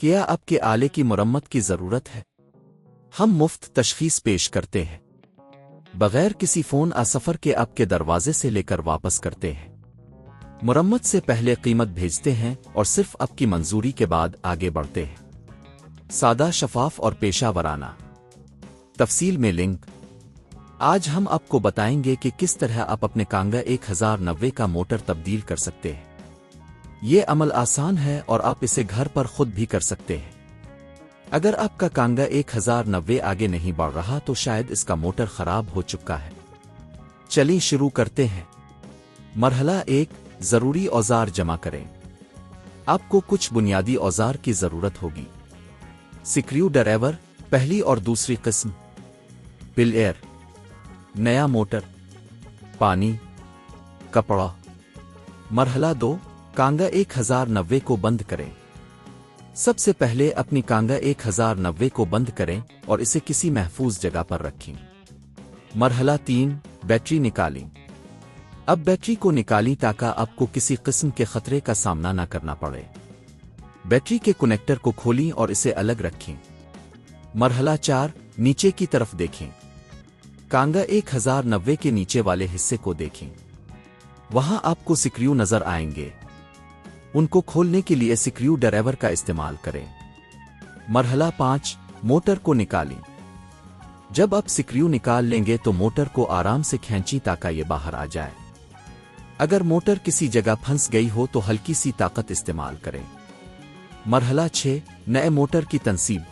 کیا آپ کے آلے کی مرمت کی ضرورت ہے؟ ہم مفت تشخیص پیش کرتے ہیں، بغیر کسی فون سفر کے آپ کے دروازے سے لے کر واپس کرتے ہیں۔ مرمت سے پہلے قیمت بھیجتے ہیں اور صرف آپ کی منظوری کے بعد آگے بڑھتے ہیں۔ سادہ، شفاف اور پیشہ ورانہ۔ تفصیل میں لنک۔ آج ہم آپ کو بتائیں گے کہ کس طرح آپ اپنے کانگا 1090 کا موٹر تبدیل کر سکتے ہیں۔ یہ عمل آسان ہے اور آپ اسے گھر پر خود بھی کر سکتے ہیں۔ اگر آپ کا کانگا 1090 آگے نہیں بڑھ رہا تو شاید اس کا موٹر خراب ہو چکا ہے۔ چلیے شروع کرتے ہیں۔ مرحلہ 1، ضروری اوزار جمع کریں۔ آپ کو کچھ بنیادی اوزار کی ضرورت ہوگی۔ سکریو ڈرایور، پہلی اور دوسری قسم۔ بغیر، نیا موٹر، پانی، کپڑا۔ مرحلہ 2، کانگا 1090 کو بند کریں۔ سب سے پہلے اپنی کانگا 1090 کو بند کریں اور اسے کسی محفوظ جگہ پر رکھیں۔ مرحلہ 3، بیٹری نکالیں۔ اب بیٹری کو نکالیں تاکہ آپ کو کسی قسم کے خطرے کا سامنا نہ کرنا پڑے۔ بیٹری کے کنیکٹر کو کھولیں اور اسے الگ رکھیں۔ مرحلہ 4، نیچے کی طرف دیکھیں۔ کانگا 1090 کے نیچے والے حصے کو دیکھیں۔ وہاں آپ کو سکریو نظر آئیں گے۔ ان کو کھولنے کے لیے سکریو ڈرایور کا استعمال کریں۔ مرحلہ 5، موٹر کو نکالیں۔ جب آپ سکریو نکال لیں گے تو موٹر کو آرام سے کھینچیں تاکہ یہ باہر آ جائے۔ اگر موٹر کسی جگہ پھنس گئی ہو تو ہلکی سی طاقت استعمال کریں۔ مرحلہ 6، نئے موٹر کی تنصیب۔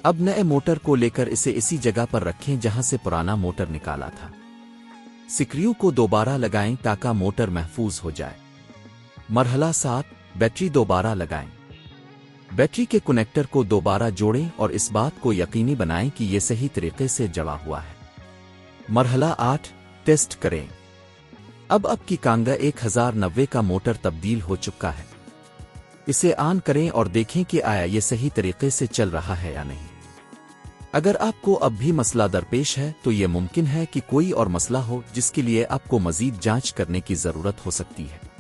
اب نئے موٹر کو لے کر اسے اسی جگہ پر رکھیں جہاں سے پرانا موٹر نکالا تھا۔ سکریو کو دوبارہ لگائیں تاکہ موٹر محفوظ ہو جائے۔ مرحلہ 7، بیٹری دوبارہ لگائیں۔ بیٹری کے کنیکٹر کو دوبارہ جوڑیں اور اس بات کو یقینی بنائیں کہ یہ صحیح طریقے سے جڑا ہوا ہے۔ مرحلہ 8، ٹیسٹ کریں۔ اب آپ کی کانگا 1090 کا موٹر تبدیل ہو چکا ہے۔ اسے آن کریں اور دیکھیں کہ آیا یہ صحیح طریقے سے چل رہا ہے یا نہیں۔ اگر آپ کو اب بھی مسئلہ درپیش ہے تو یہ ممکن ہے کہ کوئی اور مسئلہ ہو جس کے لیے آپ کو مزید جانچ کرنے کی ضرورت ہو سکتی ہے۔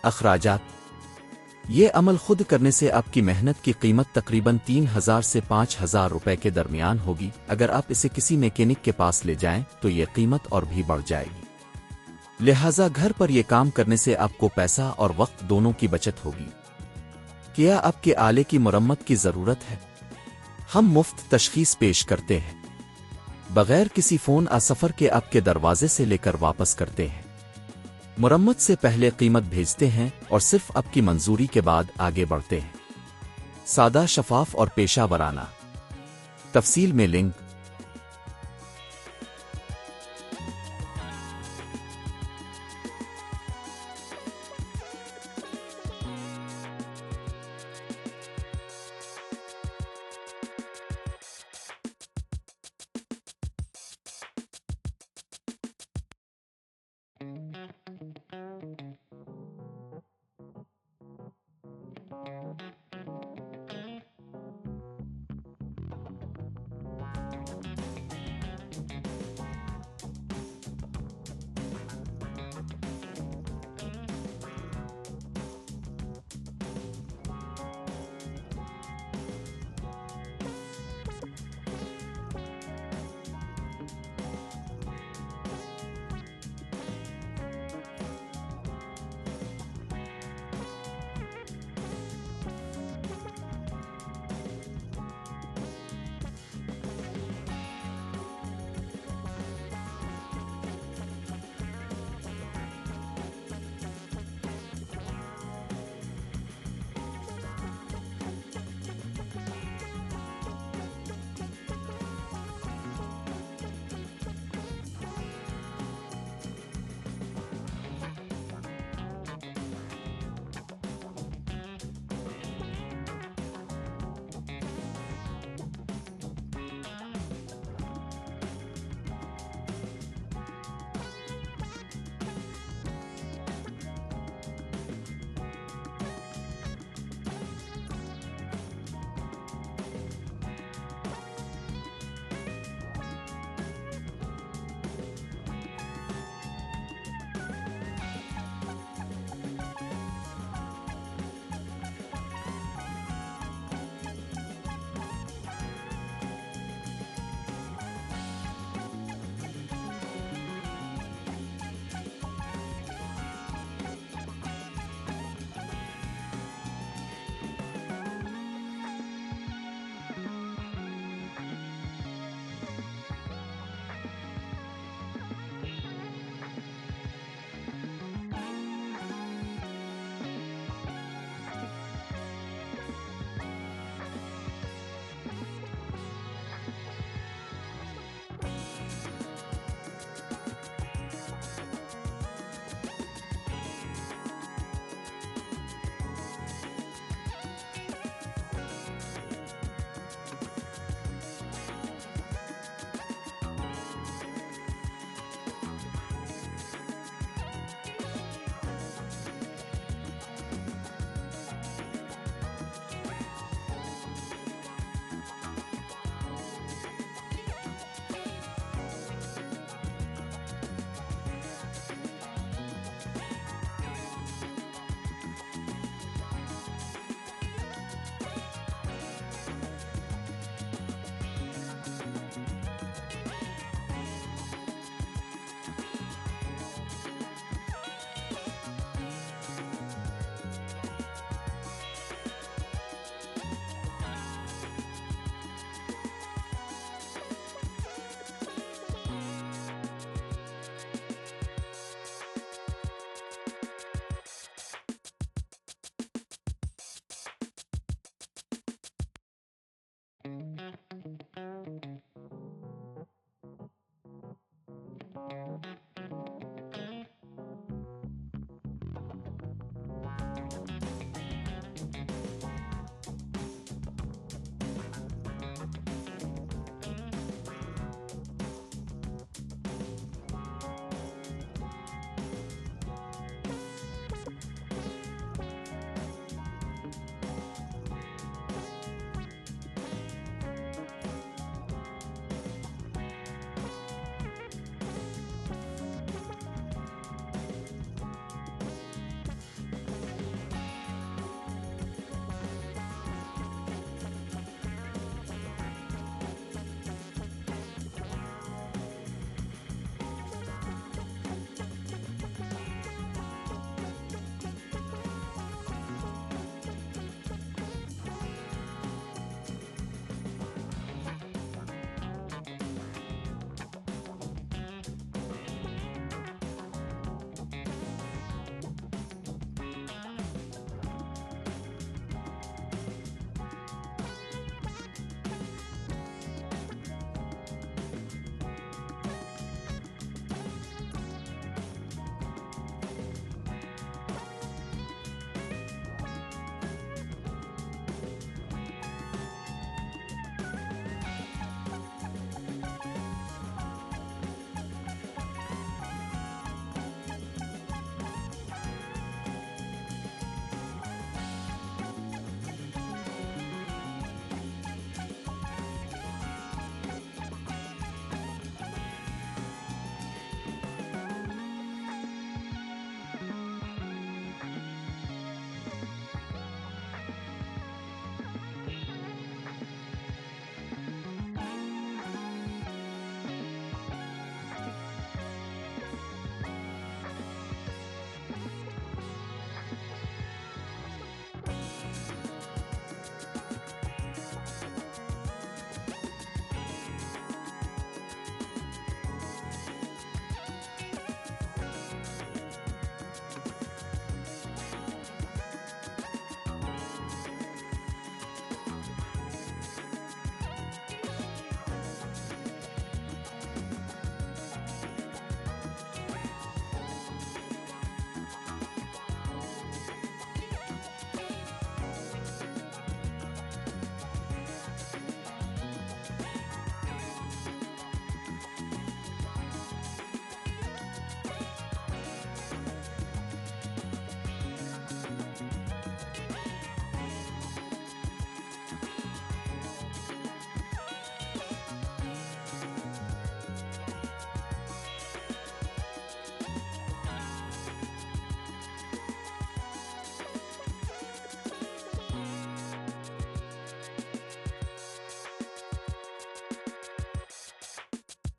اخراجات۔ یہ عمل خود کرنے سے آپ کی محنت کی قیمت تقریباً 3000 سے 5000 روپے کے درمیان ہوگی۔ اگر آپ اسے کسی میکینک کے پاس لے جائیں تو یہ قیمت اور بھی بڑھ جائے گی۔ لہٰذا گھر پر یہ کام کرنے سے آپ کو پیسہ اور وقت دونوں کی بچت ہوگی۔ کیا آپ کے آلے کی مرمت کی ضرورت ہے؟ ہم مفت تشخیص پیش کرتے ہیں، بغیر کسی فون سفر کے آپ کے دروازے سے لے کر واپس کرتے ہیں۔ مرمت سے پہلے قیمت بھیجتے ہیں اور صرف آپ کی منظوری کے بعد آگے بڑھتے ہیں۔ سادہ، شفاف اور پیشہ ورانہ۔ تفصیل میں لنک۔